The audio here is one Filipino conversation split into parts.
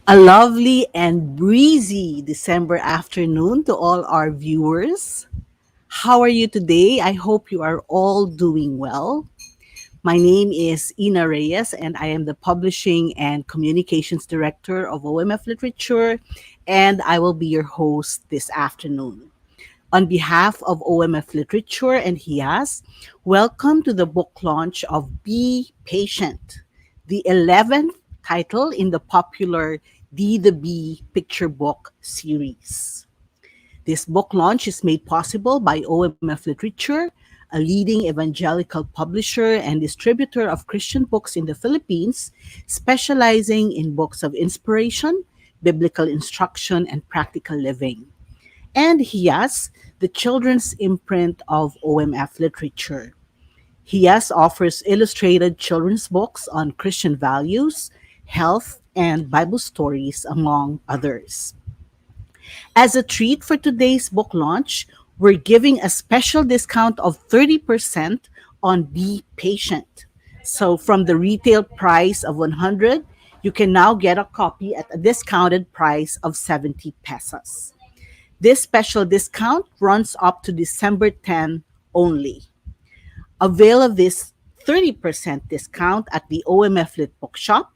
A lovely and breezy December afternoon to all our viewers. How are you today? I hope you are all doing well. My name is Ina Reyes, and I am the Publishing and Communications Director of OMF Literature, and I will be your host this afternoon. On behalf of OMF Literature and HIAS, welcome to the book launch of Be Patient, the 11th title in the popular D the Bee picture book series. This book launch is made possible by OMF Literature, a leading evangelical publisher and distributor of Christian books in the Philippines, specializing in books of inspiration, biblical instruction, and practical living. And HIAS, the children's imprint of OMF Literature. HIAS offers illustrated children's books on Christian values, health, and Bible stories, among others. As a treat for today's book launch, we're giving a special discount of 30% on Be Patient. So from the retail price of 100, you can now get a copy at a discounted price of 70 pesos. This special discount runs up to December 10 only. Avail of this 30% discount at the OMF Lit Bookshop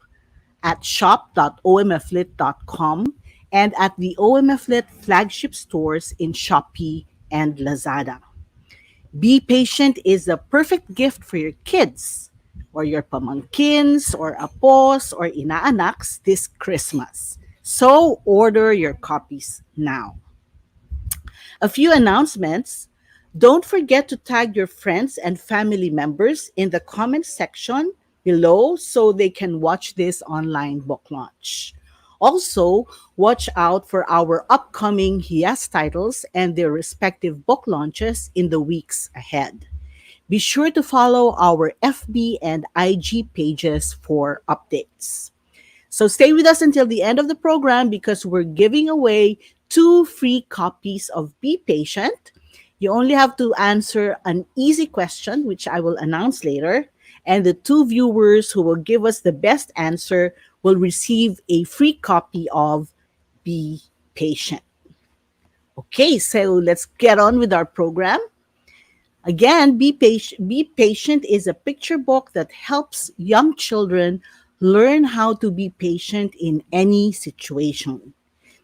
at shop.omflit.com and at the OMF Lit flagship stores in Shopee and Lazada. Be Patient is the perfect gift for your kids or your pamangkins or apos or inaanaks this Christmas. So order your copies now. A few announcements. Don't forget to tag your friends and family members in the comment section below so they can watch this online book launch. Also, watch out for our upcoming HIAS titles and their respective book launches in the weeks ahead. Be sure to follow our FB and IG pages for updates. So stay with us until the end of the program because we're giving away two free copies of Be Patient. You only have to answer an easy question, which I will announce later, and the two viewers who will give us the best answer will receive a free copy of Be Patient. Okay, so let's get on with our program. Again, Be Patient is a picture book that helps young children learn how to be patient in any situation.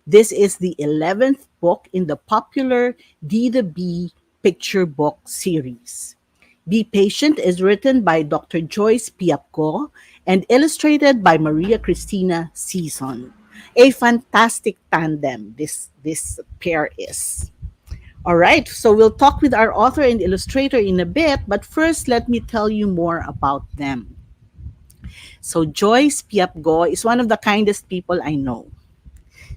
This is the 11th book in the popular D the Bee picture book series. Be Patient is written by Dr. Joyce Piap-Go and illustrated by Maria Cristina Sison. A fantastic tandem this pair is. All right, so we'll talk with our author and illustrator in a bit, but first let me tell you more about them. So Joyce Piap-Go is one of the kindest people I know.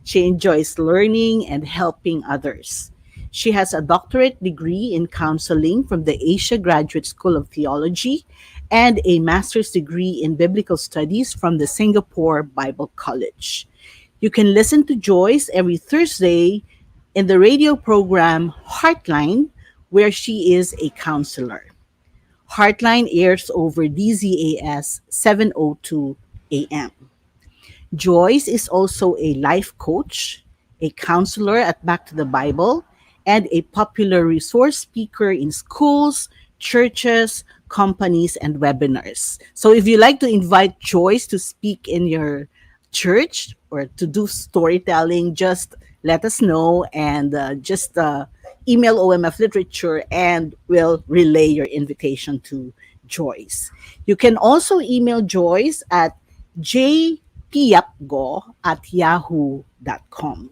She enjoys learning and helping others. She has a doctorate degree in counseling from the Asia Graduate School of Theology and a master's degree in biblical studies from the Singapore Bible College. You can listen to Joyce every Thursday in the radio program Heartline, where she is a counselor. Heartline airs over DZAS 7:02 a.m. Joyce is also a life coach, a counselor at Back to the Bible, and a popular resource speaker in schools, churches, companies, and webinars. So if you like to invite Joyce to speak in your church or to do storytelling, just let us know and just email OMF Literature and we'll relay your invitation to Joyce. You can also email Joyce at jpiapgo@yahoo.com.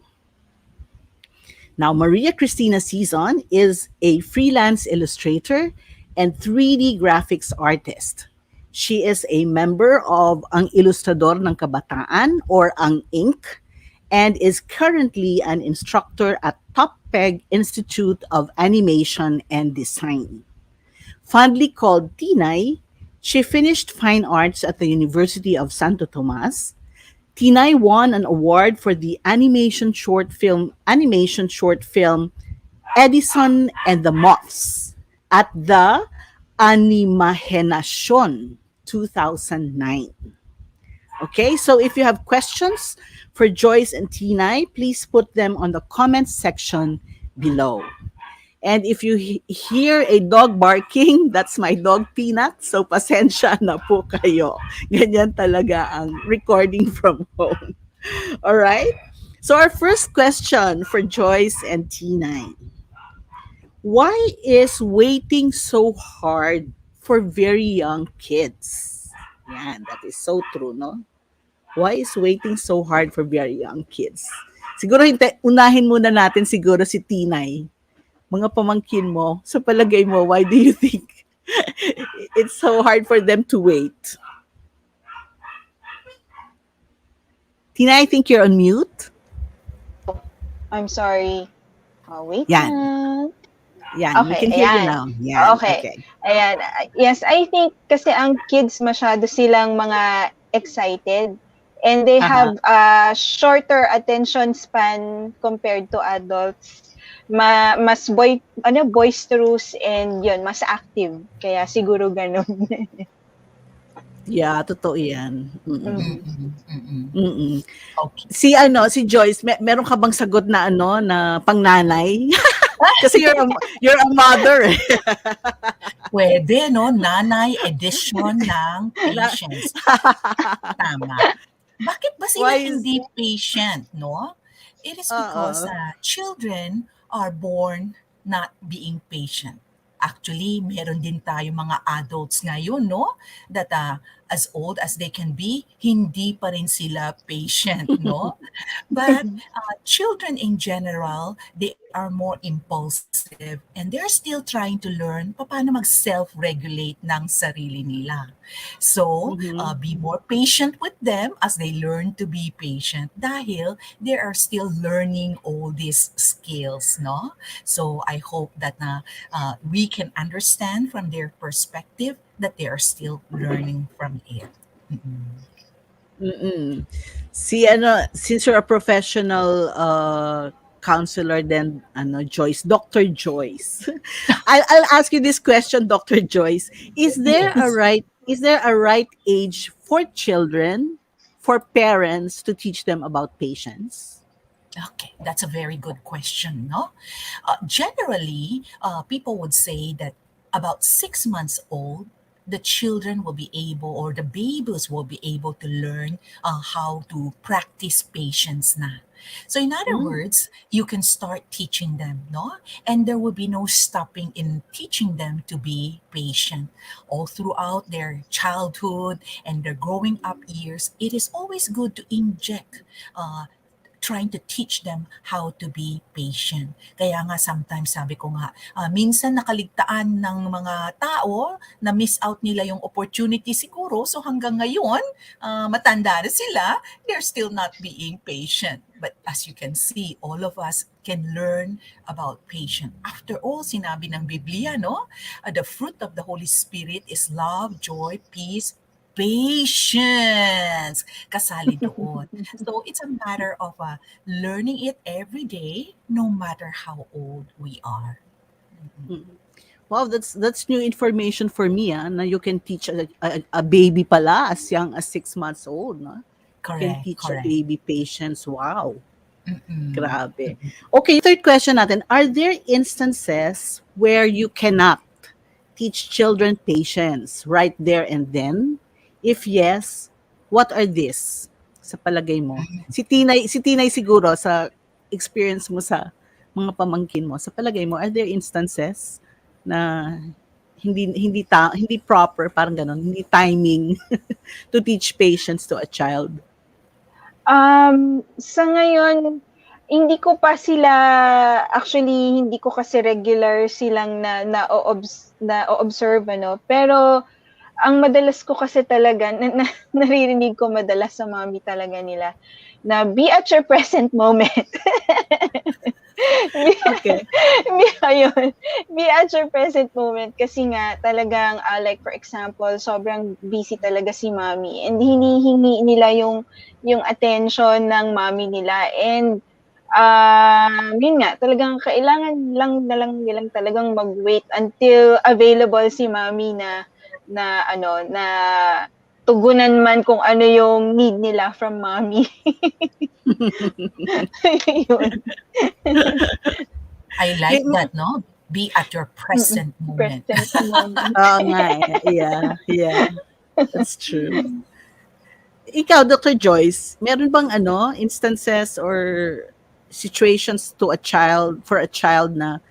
Now, Maria Cristina Sison is a freelance illustrator and 3D graphics artist. She is a member of Ang Ilustrador ng Kabataan or Ang Inc. and is currently an instructor at Top Peg Institute of Animation and Design. Fondly called Tinay, she finished fine arts at the University of Santo Tomas. Tinay won an award for the animation short film Edison and the Moths at the Animahenacion 2009. Okay, so if you have questions for Joyce and Tinay, please put them on the comments section below. And if you hear a dog barking, that's my dog Peanut. So pasensya na po kayo. Ganyan talaga ang recording from home. All right? So our first question for Joyce and Tinay. Why is waiting so hard for very young kids? Yan, that is so true, no? Why is waiting so hard for very young kids? Siguro unahin muna natin siguro si Tinay. Mga pamangkin mo, sa palagay mo, why do you think it's so hard for them to wait? Tina, I think you're on mute. I'm sorry. Wait Yan. lang. Yan, we Okay, can hear you ayan. now. Yan, Okay. okay. Ayan. Yes, I think kasi ang kids masyado silang mga excited and they have a shorter attention span compared to adults. Mas boisterous and yun, mas active. Kaya siguro ganun. Yeah, totoo yan. Okay. Si Joyce, meron ka bang sagot na na pangnanay? Kasi you're a mother. Pwede, no? Nanay edition ng patience. Tama. Bakit ba sila hindi patient, no? It is because children are born not being patient. Actually, meron din tayo mga adults ngayon, no? That as old as they can be, hindi pa rin sila patient, no? But children in general, they are more impulsive and they're still trying to learn paano mag-self-regulate ng sarili nila. So, be more patient with them as they learn to be patient dahil they are still learning all these skills, no? So, I hope that we can understand from their perspective that they are still learning from it. Since you're a professional counselor then Joyce, Dr. Joyce. I'll ask you this question, Dr. Joyce. Is there a right age for children, for parents to teach them about patience? Okay, that's a very good question, no? Generally, people would say that about 6 months old, the children will be able, or the babies will be able to learn how to practice patience na. So in other words, you can start teaching them, no? And there will be no stopping in teaching them to be patient. All throughout their childhood and their growing up years, it is always good to inject trying to teach them how to be patient. Kaya nga sometimes sabi ko nga, minsan nakaligtaan ng mga tao na miss out nila yung opportunity siguro. So hanggang ngayon, matanda na sila, they're still not being patient. But as you can see, all of us can learn about patience. After all, sinabi ng Biblia, no? The fruit of the Holy Spirit is love, joy, peace, patience kasali doon. So it's a matter of learning it every day, no matter how old we are. Wow, that's new information for me. Na you can teach a baby pala as young as 6 months old. No? Correct. You can teach a baby patience. Wow. Grabe. Okay, third question natin. Are there instances where you cannot teach children patience right there and then? If yes, what are these sa palagay mo? Si Tinay siguro sa experience mo sa mga pamangkin mo, sa palagay mo, are there instances na hindi proper, parang ganon, hindi timing to teach patience to a child? Sa ngayon, hindi ko kasi regular silang na-observe, pero ang madalas ko kasi talaga, naririnig ko madalas sa mommy talaga nila, na be at your present moment. Okay. Be at your present moment kasi nga talagang, like for example, sobrang busy talaga si mommy and hinihingi nila yung attention ng mommy nila and yun nga, talagang kailangan lang nilang talagang mag-wait until available si mommy na tugunan man kung ano yung need nila from mommy. Yun. I like that, no? Be at your present moment. Present moment. Oo nga eh. Yeah, yeah. That's true. Ikaw, Dr. Joyce, meron bang instances or situations to a child, for a child na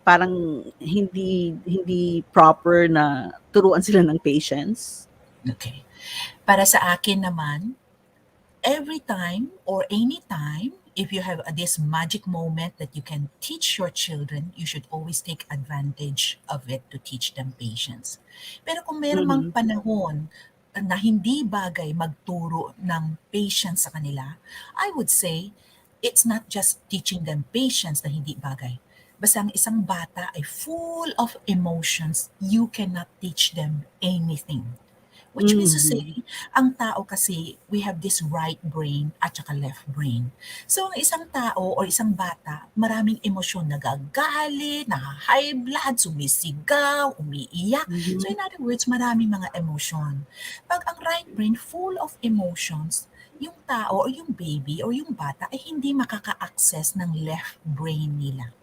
parang hindi proper na turuan sila ng patience? Okay. Para sa akin naman, every time or any time, if you have this magic moment that you can teach your children, you should always take advantage of it to teach them patience. Pero kung meron mang Mhm. panahon na hindi bagay magturo ng patience sa kanila, I would say it's not just teaching them patience na hindi bagay. Basta ang isang bata ay full of emotions, you cannot teach them anything. Which means to say, Mhm. ang tao kasi, we have this right brain at saka left brain. So, ang isang tao o isang bata, maraming emosyon, nagagalit, high blood, sumisigaw, umiiyak. So, Mhm. in other words, maraming mga emosyon. Pag ang right brain full of emotions, yung tao o yung baby o yung bata ay hindi makaka-access ng left brain nila.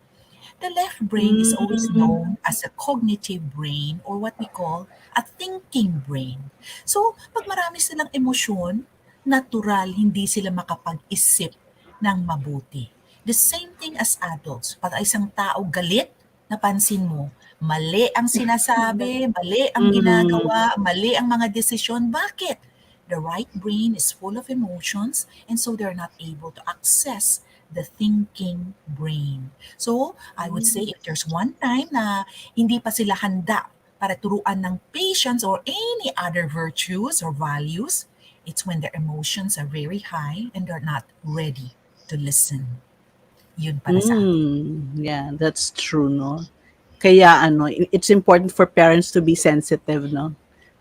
The left brain is always Mm. known as a cognitive brain or what we call a thinking brain. So, pag marami silang emosyon, natural hindi sila makapag-isip ng mabuti. The same thing as adults. Pag isang tao galit, napansin mo, mali ang sinasabi, mali ang Mhm. ginagawa, mali ang mga desisyon. Bakit? The right brain is full of emotions and so they're not able to access the thinking brain. So, I would say if there's one time na hindi pa sila handa para turuan ng patience or any other virtues or values, it's when their emotions are very high and they're not ready to listen. Yun para sa akin. Yeah, that's true, no? Kaya it's important for parents to be sensitive, no?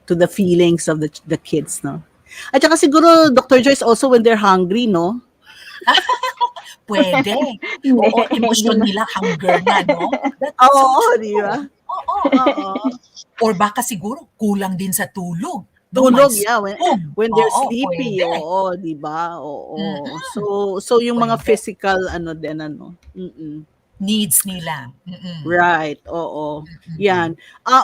To the feelings of the kids, no? At saka siguro, Dr. Joyce, also when they're hungry, no? Pwede. Hindi, Oo, hindi emosyon nila hunger na, no? That's so Oo, di ba? true. Oo. Oo. Or baka siguro kulang din sa tulog. Though my Tulog, yeah, spoon. when they're Oo, sleepy, pwede. oo, 'di ba? Oo. Mm, So yung mga pwede. physical din Mm. Needs nila. Mm. Right, oo. Mm. 'Yan.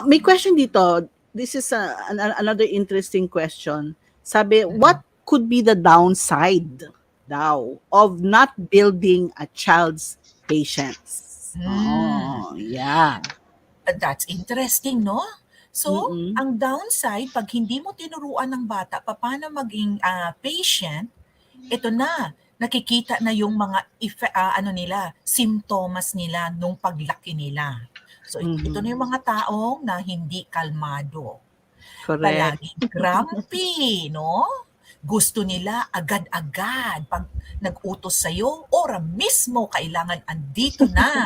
May question dito. This is another interesting question. Sabi, Mm. what could be the downside daw of not building a child's patience? Hmm. Oh, yeah. That's interesting, no? So, Mm. ang downside, pag hindi mo tinuruan ng bata paano maging patient, ito na, nakikita na yung mga ano nila, simptomas nila nung paglaki nila. So, ito na Mhm. yung mga taong na hindi kalmado. Correct. Palaging grumpy, no? Gusto nila agad-agad. Pag nag-utos sa'yo, ora mismo kailangan andito na.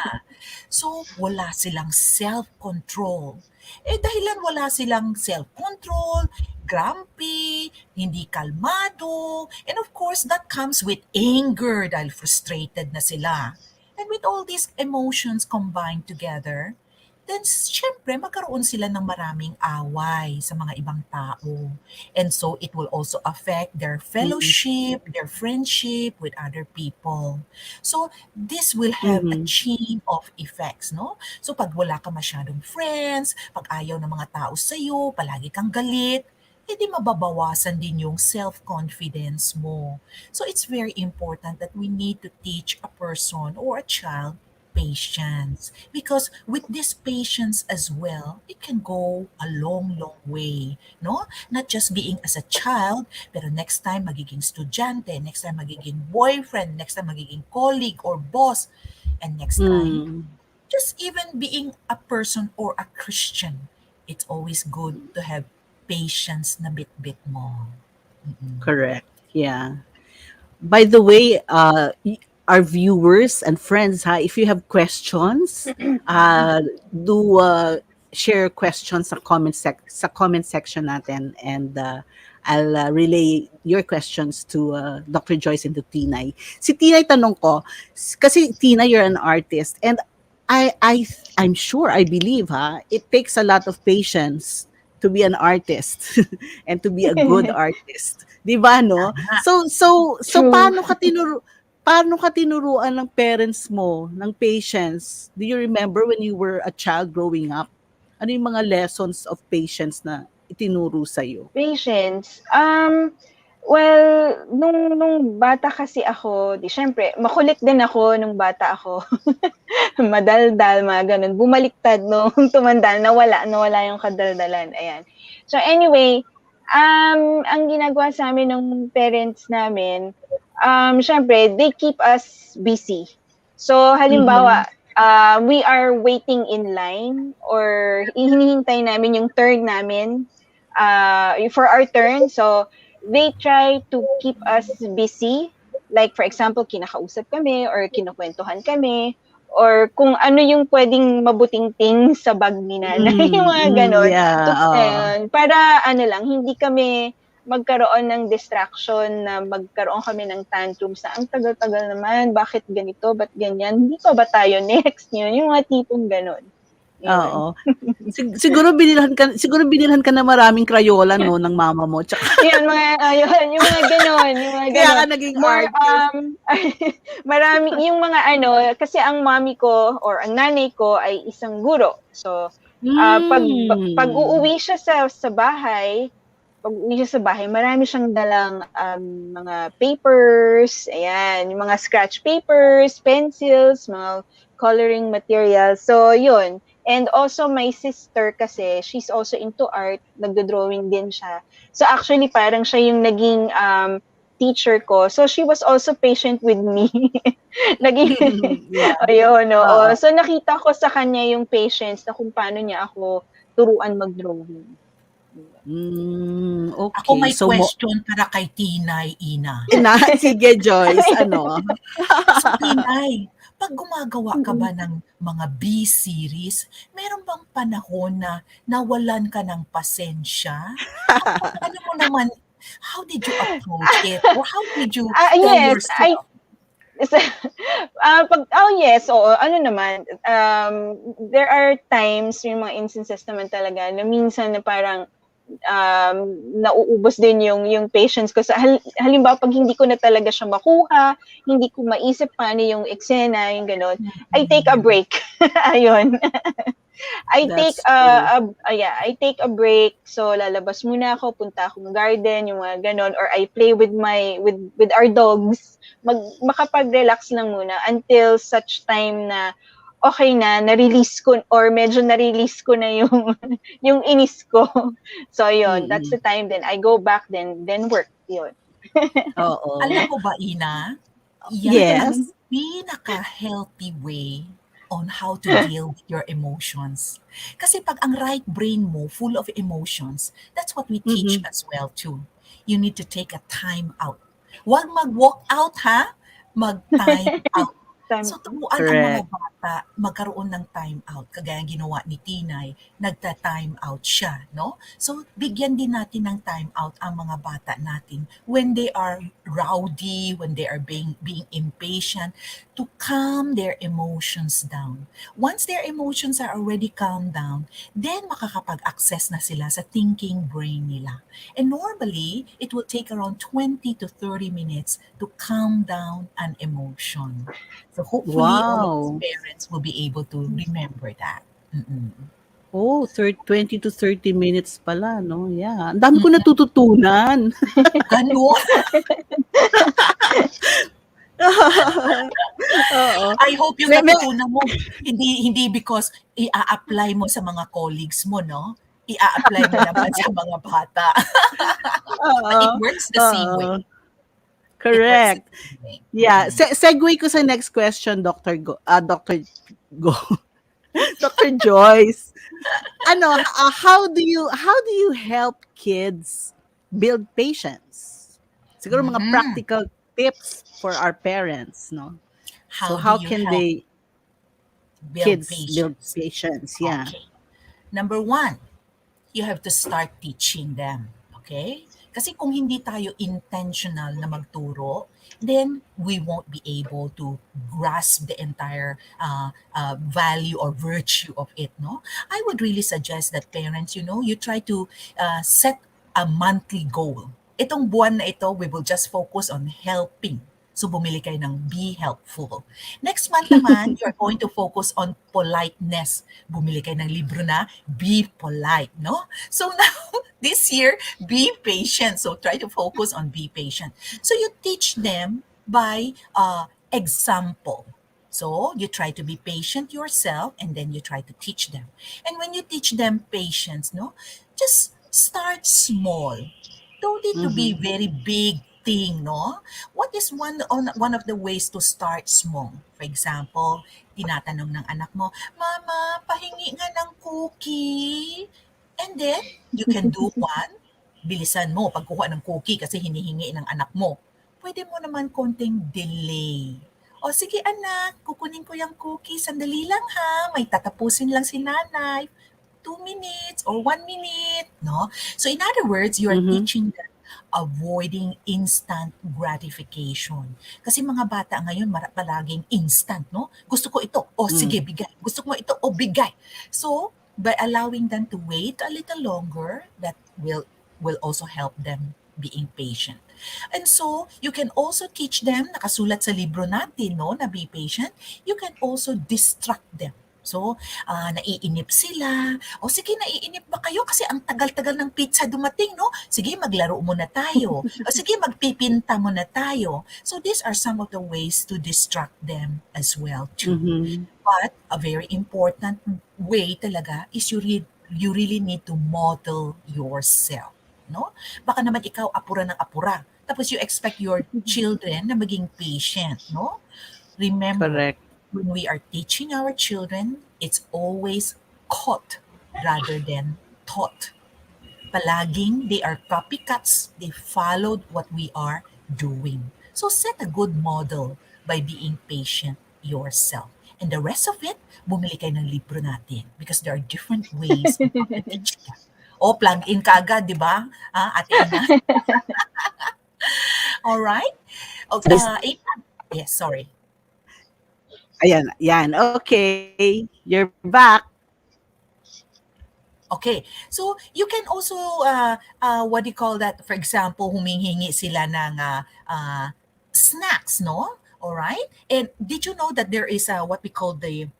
So, wala silang self-control. Eh, dahilan wala silang self-control, grumpy, hindi kalmado, and of course, that comes with anger dahil frustrated na sila. And with all these emotions combined together, then syempre magkaroon sila ng maraming away sa mga ibang tao. And so it will also affect their Mm. fellowship, their friendship with other people. So this will have a Mhm. chain of effects, no? So pag wala ka masyadong friends, pag ayaw ng mga tao sa'yo, palagi kang galit, hindi mababawasan din yung self-confidence mo. So it's very important that we need to teach a person or a child patience. Because with this patience as well, it can go a long, long way. No? Not just being as a child, pero next time magiging estudyante, next time magiging boyfriend, next time magiging colleague or boss, and next time, Mm. just even being a person or a Christian, it's always good to have patience na bit-bit mo. Mm-mm. Correct. Yeah. By the way, our viewers and friends, if you have questions, do share questions sa comment section natin, and I'll relay your questions to Dr. Joyce and to Tinay. Si Tinay, tanong ko, kasi Tina, you're an artist, and I I'm sure, I believe, it takes a lot of patience to be an artist and to be a good artist. 'Di ba no? Tama. So True. paano ka tinuruan ng parents mo ng patience? Do you remember when you were a child growing up? Ano yung mga lessons of patience na itinuro sa iyo? Patience. Well, nung bata kasi ako, di syempre, makulit din ako nung bata ako. Madaldal, mga ganun. Bumaliktad nung tumanda, nawala yung kadaldalan. Ayan. So anyway, ang ginagawa sa amin ng parents namin, syempre, they keep us busy. So Mhm. halimbawa, we are waiting in line or hinihintay namin yung turn namin for our turn. So they try to keep us busy. Like for example, kinakausap kami or kinukwentuhan kami or kung ano yung pwedeng mabuting thing sa bag ni nanay, yung mga ganon. Yeah, oo. Para ano lang, hindi kami magkaroon ng distraction na magkaroon kami ng tantrums na ang tagal-tagal naman, bakit ganito, ba't ganyan, hindi pa ba tayo next, yun, yung mga tipong ganon. Yun. Oo. Siguro binilhan ka na maraming Crayola 'no ng mama mo tsaka Yan mga ayun, yung mga kaya ka gano'n. naging More, artist. marami yung mga ano, kasi ang mommy ko or ang nanay ko ay isang guro. So, pag Hmm. uuwi siya sa bahay, marami siyang dalang mga papers, ayan, yung mga scratch papers, pencils, mga coloring materials. So, yun. And also, my sister kasi, she's also into art, nagdo-drawing din siya. So, actually, parang siya yung naging teacher ko. So, she was also patient with me. Naging, Yeah, ayun, oo. oo. So, nakita ko sa kanya yung patience na kung paano niya ako turuan mag-drawing. Ako Okey. may So question para kay Tinay, Ina. sige Joyce, ano? So, Tinay, 'pag gumagawa ka Mm. ba ng mga B-series, meron bang panahon na nawalan ka ng pasensya? At paano mo naman how did you approach it or how did you tell Yes, yourself yes, oo, ano naman, there are times, yung mga instances naman talaga na minsan na parang nauubos din yung patience ko sa halimbawa pag hindi ko na talaga siya makuha, hindi ko maisip paano yung eksena, yung gano'n, I take a mm, break. Ayun. That's true. I take a break. So lalabas muna ako, punta akong garden, yung mga ganon, or I play with with our dogs. Makapag-relax lang muna until such time na okay na, na-release ko or medyo na-release ko na yung yung inis ko. So yun, that's Mm. the time then I go back then work. Yun. alam Oo. mo ba, Ina, yan ang Yes. pinaka-healthy way on how to deal with your emotions. Kasi 'pag ang right brain mo full of emotions, that's what we teach Mhm. as well too. You need to take a time out. Huwag mag-walk out ha, mag-time out. Time. So turuan ang mga Correct. bata magkaroon ng time out. Kagaya ng ginawa ni Tinay, nagta-time out siya, no? So bigyan din natin ng time out ang mga bata natin when they are rowdy, when they are being impatient, to calm their emotions down. Once their emotions are already calmed down, then makakapag-access na sila sa thinking brain nila. And normally, it will take around 20 to 30 minutes to calm down an emotion. So hopefully, all of us Wow. parents will be able to remember that. Mm-mm. Oh, 20 to 30 minutes pala 'no, yeah. Ang dami ko Mm, natututunan. ganun. Oo. I hope yung Me natutunan mo, hindi because i-a-apply mo sa mga colleagues mo, no? I-a-apply mo naman sa mga bata. But oo, it works the same way. oo. It works the Correct. same way. Yeah, Mm-mm. segue ko sa next question, Doctor Go. Doctor Joyce. Ano, how do you help kids build patience? Siguro mga Mhm. practical tips for our parents, no? So How do how you can help they build kids build patience? patience? Yeah. Okay. Number one, you have to start teaching them. Okay? Kasi kung hindi tayo intentional na magturo, then we won't be able to grasp the entire value or virtue of it, no? I would really suggest that parents, you try to set a monthly goal. Itong buwan na ito, we will just focus on helping. So, bumili kayo ng be helpful. Next month naman, you're going to focus on politeness. Bumili kayo ng libro na be polite, no? So, now, this year, be patient. So, try to focus on be patient. So, you teach them by example. So, you try to be patient yourself and then you try to teach them. And when you teach them patience, no, just start small. Don't need to be Mhm. very big thing, no? What is one of the ways to start small? For example, tinatanong ng anak mo, "Mama, pahingi nga ng cookie." And then, you can do one. Bilisan mo pagkuha ng cookie kasi hinihingi ng anak mo. Pwede mo naman konting delay. O sige anak, kukunin ko yung cookie. Sandali lang ha. May tatapusin lang si nanay. 2 minutes or 1 minute, no? So in other words, you are Mhm. teaching them avoiding instant gratification. Kasi mga bata ngayon palaging instant, no? Gusto ko ito, o sige, Mm. bigay. Gusto ko ito, o bigay. So, by allowing them to wait a little longer, that will also help them being patient. And so, you can also teach them, nakasulat sa libro natin, no, na be patient, you can also distract them. So, naiinip sila. O sige, naiinip ba kayo? Kasi ang tagal-tagal ng pizza dumating, no? Sige, maglaro muna tayo. O sige, magpipinta muna tayo. So, these are some of the ways to distract them as well, too. Mhm. But a very important way talaga is you really need to model yourself, no? Baka naman ikaw apura ng apura. Tapos you expect your children na maging patient, no? Remember, Correct. when we are teaching our children, it's always caught rather than taught. Palaging they are copycats. They followed what we are doing. So set a good model by being patient yourself. And the rest of it, bumili kayo ng libro natin because there are different ways on how to teach them. O, plug in ka agad, di ba? Ate Ina. All right? So this Amen. Yes, sorry. ayan, yan. Okay, you're back. Okay. So, you can also, what do you call that? For example, humihingi sila ng snacks, no? All right. And did you know that there is what we call the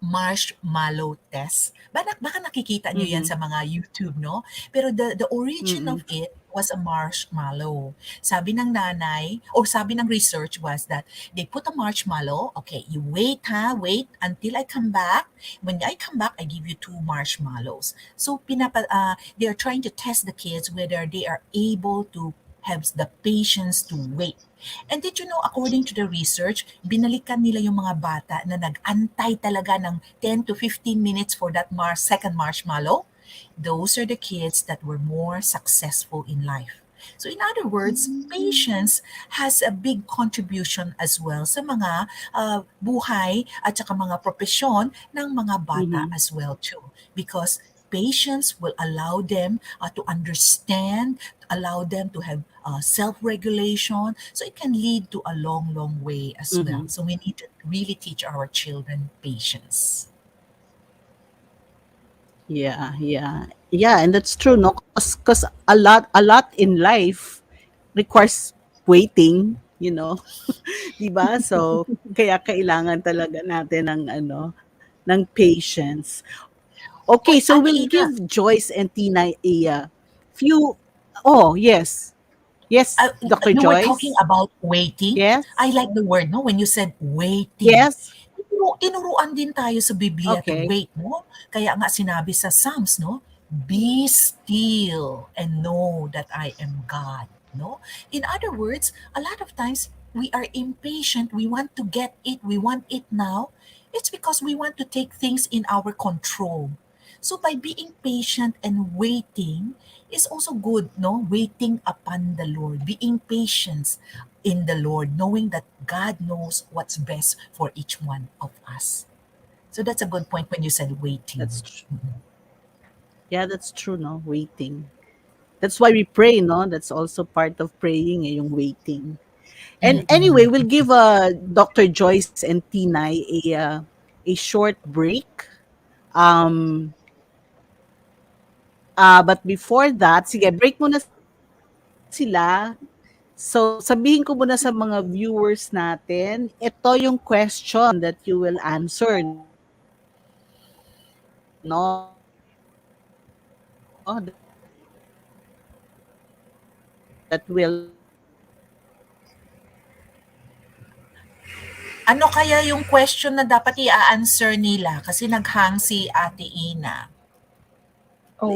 marshmallow test? Baka nakikita nyo yan Mhm. sa mga YouTube, no? Pero the origin Mm. of it was a marshmallow. Sabi ng nanay, or sabi ng research was that they put a marshmallow, okay, you wait ha, wait until I come back. When I come back, I give you two marshmallows. So, they are trying to test the kids whether they are able to have the patience to wait. And did you know, according to the research, binalikan nila yung mga bata na nag-antay talaga ng 10 to 15 minutes for that second marshmallow. Those are the kids that were more successful in life. So in other words, patience has a big contribution as well sa mga buhay at saka mga propesyon ng mga bata Mhm. as well too. Because patience will allow them to understand, allow them to have self-regulation. So it can lead to a long, long way as well. Mhm. So we need to really teach our children patience. Yeah, yeah. Yeah, and that's true, no? Cause a lot in life requires waiting, you know, 'di ba? So, kaya kailangan talaga natin ng ano, ng patience. Okay, Oy, so Ate we'll Ina, give Joyce and Tina a few. Oh, yes. Yes, Dr. you were talking Joyce? about waiting. I Yes? like the word, no? When you said waiting. Yes? Tinuruan din tayo sa Biblia to Okay. wait, no? Kaya nga sinabi sa Psalms, no? Be still and know that I am God, no? In other words, a lot of times we are impatient. We want to get it. We want it now. It's because we want to take things in our control. So by being patient and waiting is also good, no? Waiting upon the Lord, being patient in the Lord, knowing that God knows what's best for each one of us. So that's a good point when you said waiting. That's true. Yeah, that's true, no? Waiting. That's why we pray, no? That's also part of praying, yung waiting. And anyway, Mm-mm. we'll give Dr. Joyce and Tinay a short break. Um, but before that, sige, break muna sila. So, sabihin ko muna sa mga viewers natin, ito yung question that you will answer, no? That will Ano kaya yung question na dapat i-answer nila? Kasi naghang si Ate Ina. Oh.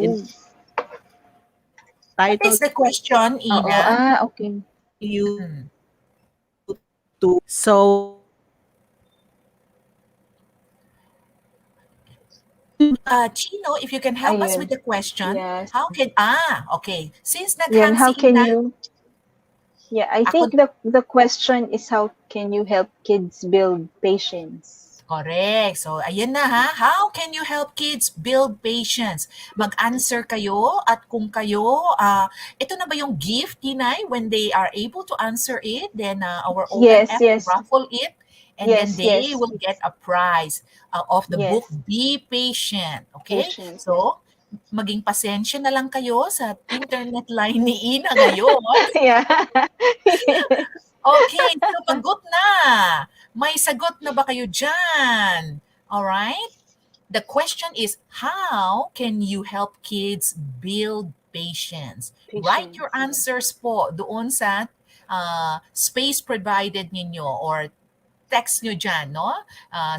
What is the entitled question, Oo. Ina? Okay. you Mm. to. Chino, if you can help us with Ayun. the question, Yes. okay. Since Yan, naghang how si can Ina, you Yeah, I ako think the question is how can you help kids build patience? correct. So, ayan na ha. How can you help kids build patience? Mag-answer kayo at kung kayo, ito na ba yung gift, Tinay, when they are able to answer it, then our Yes, OMF will yes. raffle it and then Yes, they yes. will get a prize of the book Yes. Be Patient. Okay? Patience, yes. So, maging pasensya na lang kayo sa internet line ni Ina ngayon. Yeah. Yes. Okay, sumagot na. May sagot na ba kayo dyan? Alright? The question is, how can you help kids build patience? Write your Patience, yes. answers po doon sa space provided ninyo or text nyo dyan, no?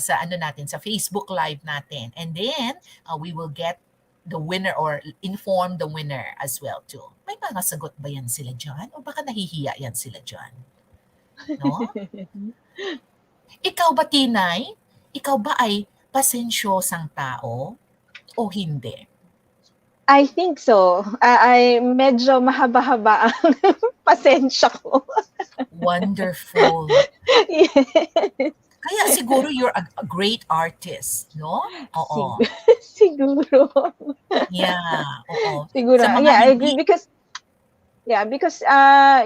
Sa ano natin, sa Facebook Live natin. And then, we will get the winner or inform the winner as well too. May mga sagot ba yan sila dyan? O baka nahihiya yan sila dyan? No? Ikaw ba, Tinay? Ikaw ba ay pasensyosang tao o hindi? I think so. I medyo mahaba-haba ang pasensya ko. Wonderful. Yes. Kaya siguro you're a great artist, no? Oo. Sig- siguro. Yeah, oo. Siguro. Sa mga Yeah, I agree hindi, because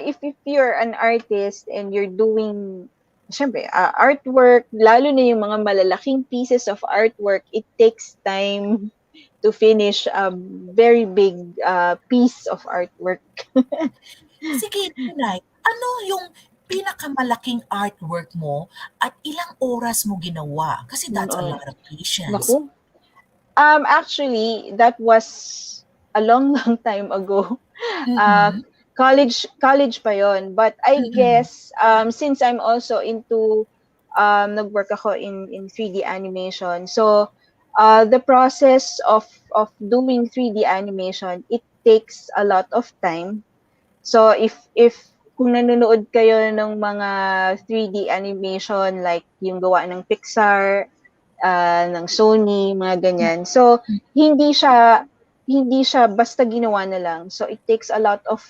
if you're an artist and you're doing syempre, artwork, lalo na yung mga malalaking pieces of artwork, it takes time to finish a very big piece of artwork. sige, Tinay, ano yung pinakamalaking artwork mo at ilang oras mo ginawa? Kasi Yung that's a lot of patience. naku. Actually, that was a long, long time ago. Uh, Mm-mm. college pa yon. But I Mm-mm. guess, since I'm also into, nag-work ako in 3D animation. So, the process of doing 3D animation, it takes a lot of time. So, if kung nanonood kayo ng mga 3D animation, like yung gawa ng Pixar, ng Sony, mga ganyan. So, hindi siya basta ginawa na lang. So, it takes a lot of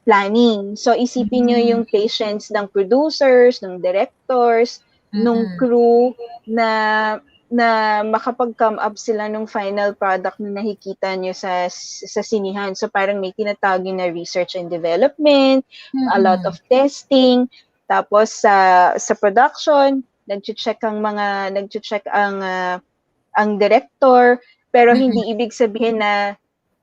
planning. So, isipin nyo Mm-mm. yung patience ng producers, ng directors, nung Mm-mm. crew na na makapag-come up sila nung final product na nakikita nyo sa sinihan. So, parang may tinatawag na research and development, a lot Mm-mm. of testing, tapos sa production, nagche-check ang director, pero Mm-mm. hindi ibig sabihin na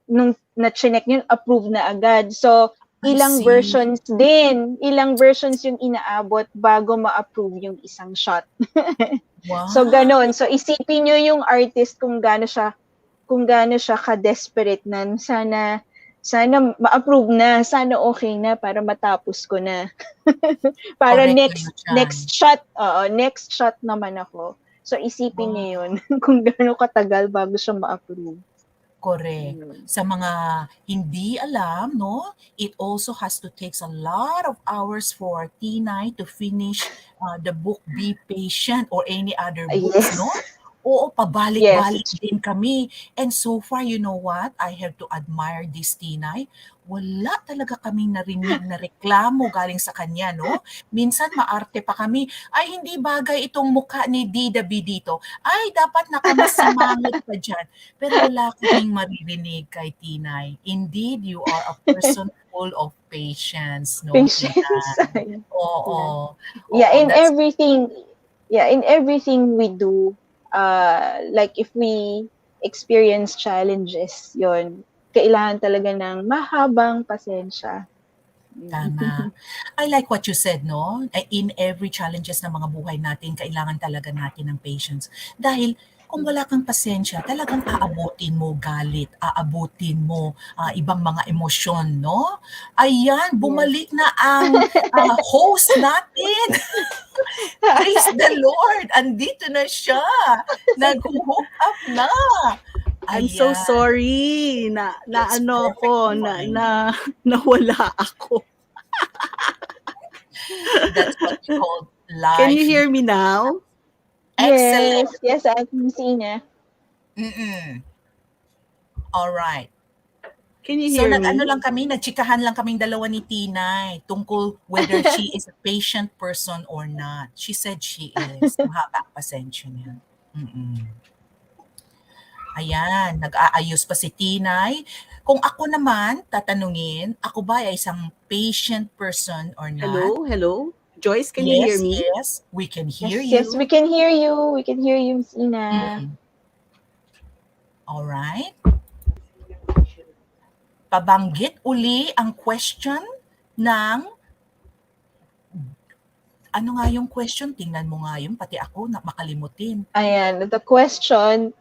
nung na-chinek yun, approve na agad. So, I see. ilang versions yung inaabot bago ma-approve yung isang shot. So, Wow. ganon. So, isipin nyo yung artist kung gaano siya ka-desperate na sana ma-approve na, sana okay na para matapos ko na. Para Correct kayo dyan. next shot naman ako. So, isipin niyo yun, kung gaano katagal bago siya ma-approve. Correct. Sa mga hindi alam, no, it also has to takes a lot of hours for Tinay to finish the book Be Patient or any other books, Yes. no? Oo, Yes, pabalik-balik it's true. din kami. And so far, you know what? I have to admire this Tinay. Wala talaga kaming narinig na reklamo galing sa kanya, no? Minsan maarte pa kami, ay hindi bagay itong mukha ni Dida B dito. Ay, dapat nakamasimangit ka dyan. Pero wala kaming maririnig kay Tinay. Indeed, you are a person full of patience, no, Patience. Tinay? Yeah. Oo. Yeah, Oo, in that's everything, yeah, in everything we do, like if we experience challenges, yon, kailangan talaga ng mahabang pasensya. tama. I like what you said, no? In every challenges ng mga buhay natin, kailangan talaga natin ng patience. Dahil kung wala kang pasensya, talagang aabutin mo galit, aabutin mo ibang mga emosyon, no? Ayan, Yes. bumalik na ang host natin. Praise the Lord! Andito na siya. Nag-hook up na. I'm so Ayan, sorry na it's ano perfectly ako fine. nawala ako. That's what we call Can you life. hear me now? Excellent. Yes, yes, Ate Messina. Mm. All right. Can you So hear nag-ano me? lang kami, nagchikahan lang kaming dalawa ni Tinay tungkol whether she is a patient person or not. She said she is. Mahaba ang pasensya niya. Mm. Ayan, nag-aayos pa si Tinay. Kung ako naman tatanungin, ako ba ay isang patient person or not? Hello, hello. Joyce, can you hear Yes, me? yes, we can hear Yes, yes, we you. can hear you. We can hear you, Messina. Mm. All right. Pabanggit uli ang question ng ano nga yung question? Tingnan mo nga yun, pati ako na makalimutin. Ayan, the question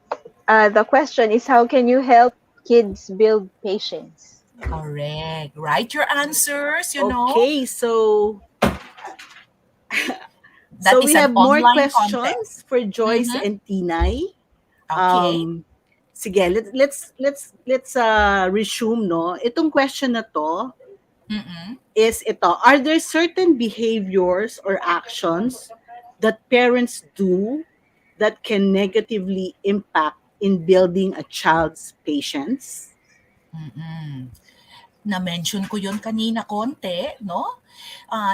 is, how can you help kids build patience? Correct. Write your answers, you know. Okay, so That is we an have more online contest. questions for Joyce Mm-hmm. and Tinay. Okay. Um Sige, let's resume, no. Itong question na to Mm-mm. is ito, are there certain behaviors or actions that parents do that can negatively impact in building a child's patience? Mm-mm. Na-mention ko yun kanina konti, no?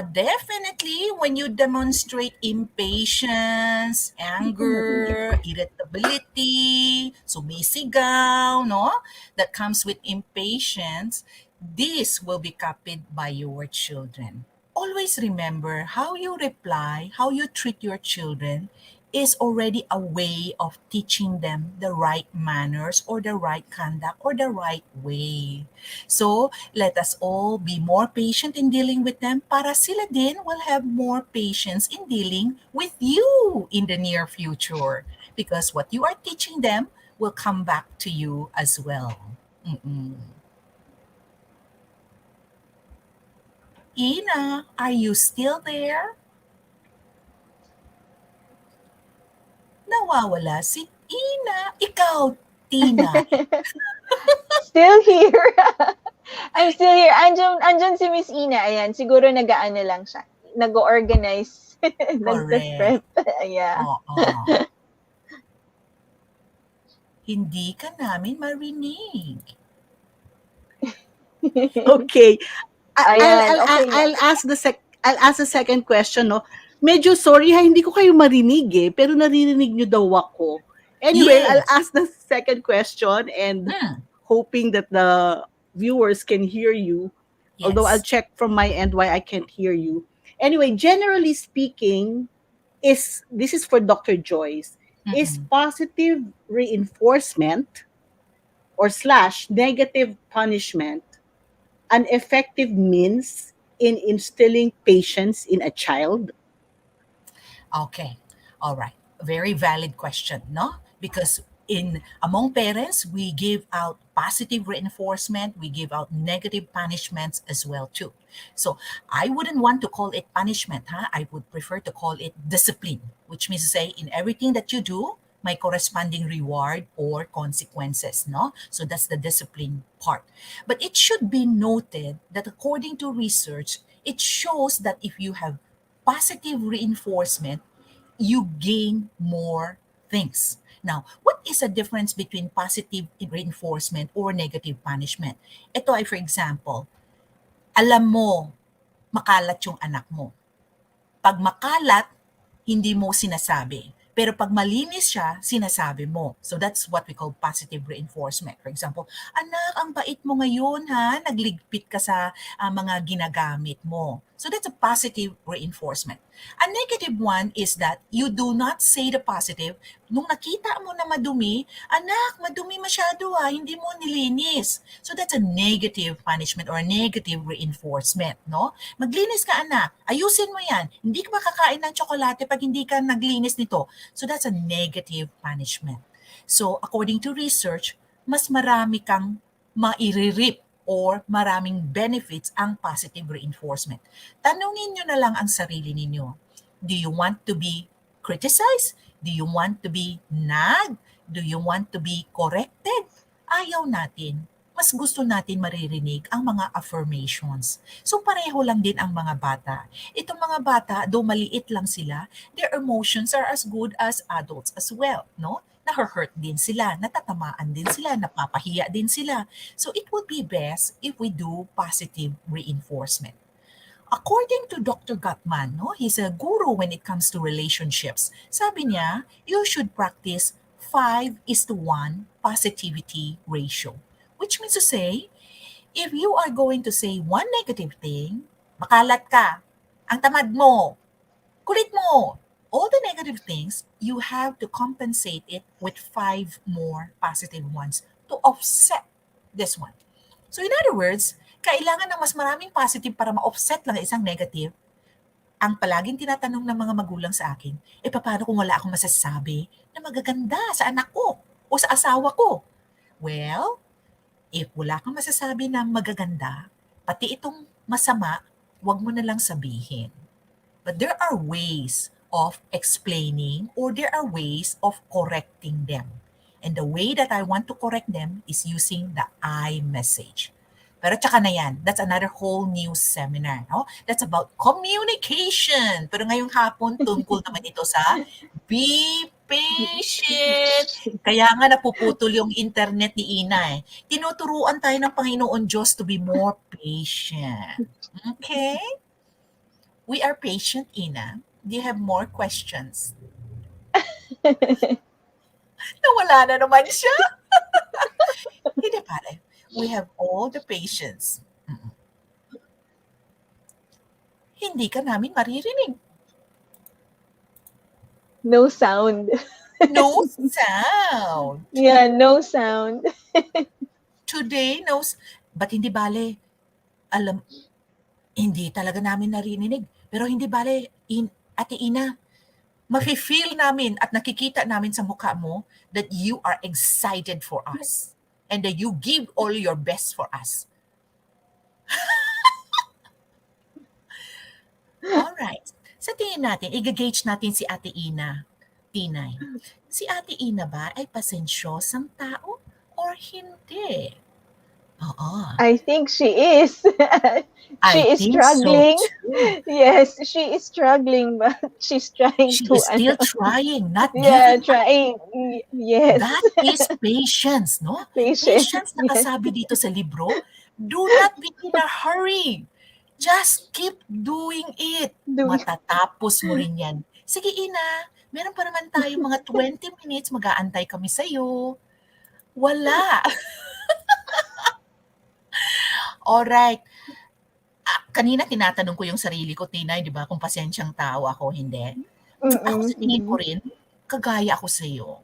Definitely, when you demonstrate impatience, anger, irritability, sumisigaw, no? That comes with impatience, this will be copied by your children. Always remember how you reply, how you treat your children is already a way of teaching them the right manners or the right conduct or the right way. So, let us all be more patient in dealing with them para sila din will have more patience in dealing with you in the near future. Because what you are teaching them will come back to you as well. Mm-mm. Ina, are you still there? Nawawala si Ina. Ikaw, Tina. Still here. I'm still here. Andyan si Miss Ina. Ayan, siguro nag-aano lang siya. Nag-organize. Correct. Nagpe-prep. Yeah. Oo. Hindi ka namin marinig. Okay. Ayan, okay na. I'll ask the second question, no. Medyo sorry ha, hindi ko kayo marinig pero naririnig niyo daw ako. Anyway, I'll Yes. ask the second question and Mm, hoping that the viewers can hear you. Although I'll yes. check from my end why I can't hear you. Anyway, generally speaking, is this is for Dr. Joyce. Is Mm-mm. positive reinforcement or slash negative punishment an effective means in instilling patience in a child? Okay. All right. Very valid question, no? Because in among parents, we give out positive reinforcement, we give out negative punishments as well too. So I wouldn't want to call it punishment, huh? I would prefer to call it discipline, which means to say in everything that you do, my corresponding reward or consequences, no? So that's the discipline part. But it should be noted that according to research, it shows that if you have positive reinforcement, you gain more things. Now, what is the difference between positive reinforcement or negative punishment? Ito ay, for example, alam mo makalat yung anak mo. Pag makalat, hindi mo sinasabi. Pero pag malinis siya, sinasabi mo. So that's what we call positive reinforcement. For example, anak, ang bait mo ngayon ha, nagligpit ka sa mga ginagamit mo. So that's a positive reinforcement. A negative one is that you do not say the positive. Nung nakita mo na madumi, anak, madumi masyado ha, hindi mo nilinis. So that's a negative punishment or a negative reinforcement, no? Maglinis ka anak, ayusin mo yan. Hindi ka makakain ng tsokolate pag hindi ka naglinis nito. So that's a negative punishment. So according to research, mas marami kang maire-reap or maraming benefits ang positive reinforcement. Tanungin nyo na lang ang sarili ninyo. Do you want to be criticized? Do you want to be nagged? Do you want to be corrected? Ayaw natin. Mas gusto natin maririnig ang mga affirmations. So pareho lang din ang mga bata. Itong mga bata, though maliit lang sila, their emotions are as good as adults as well, no? Na-hurt din sila, natatamaan din sila, napapahiya din sila. So it would be best if we do positive reinforcement. According to Dr. Gottman, no, he's a guru when it comes to relationships. Sabi niya, you should practice 5:1 positivity ratio. Which means to say, if you are going to say one negative thing, makalat ka, ang tamad mo, kulit mo, all the negative things, you have to compensate it with 5 more positive ones to offset this one. So in other words, kailangan ng mas maraming positive para ma-offset lang isang negative. Ang palaging tinatanong ng mga magulang sa akin, paano kung wala akong masasabi na magaganda sa anak ko o sa asawa ko? Well, if wala kang masasabi na magaganda, pati itong masama, wag mo na lang sabihin. But there are ways of explaining or there are ways of correcting them. And the way that I want to correct them is using the I message. Pero tsaka na yan, that's another whole new seminar. No? That's about communication. Pero ngayong hapon, tungkol naman ito sa be patient. Kaya nga napuputol yung internet ni Ina eh. Tinuturuan tayo ng Panginoon Diyos to be more patient. Okay? We are patient, Ina. Do you have more questions? Nawala na naman siya. Hindi pare. We have all the patience. Hindi ka namin maririnig. No sound. No sound. Yeah, no sound. Today, but hindi bale, alam, hindi talaga namin narinig. Pero hindi bale, Ate Ina, mafe-feel namin at nakikita namin sa mukha mo that you are excited for us and that you give all your best for us. Alright. Sa tingin natin, i-gauge natin si Ate Ina. Tinay, si Ate Ina ba ay pasensyosang tao or hindi? Oo. I think she is. She I is think struggling. so too. Yes, she is struggling, but she's trying She to is still trying, not yeah, giving up. trying. Yes. That is patience, no? Patient. Patience Yes. nakasabi dito sa libro. Do not be in a hurry. Just keep doing it. Matatapos mo rin yan. Sige, Ina, meron pa naman tayo mga 20 minutes, mag-aantay kami sa'yo. Wala. Alright. Kanina tinatanong ko yung sarili ko, Tinay, di ba, kung pasensyang tao ako, hindi. Ako sa tingin ko rin, kagaya ako sa'yo.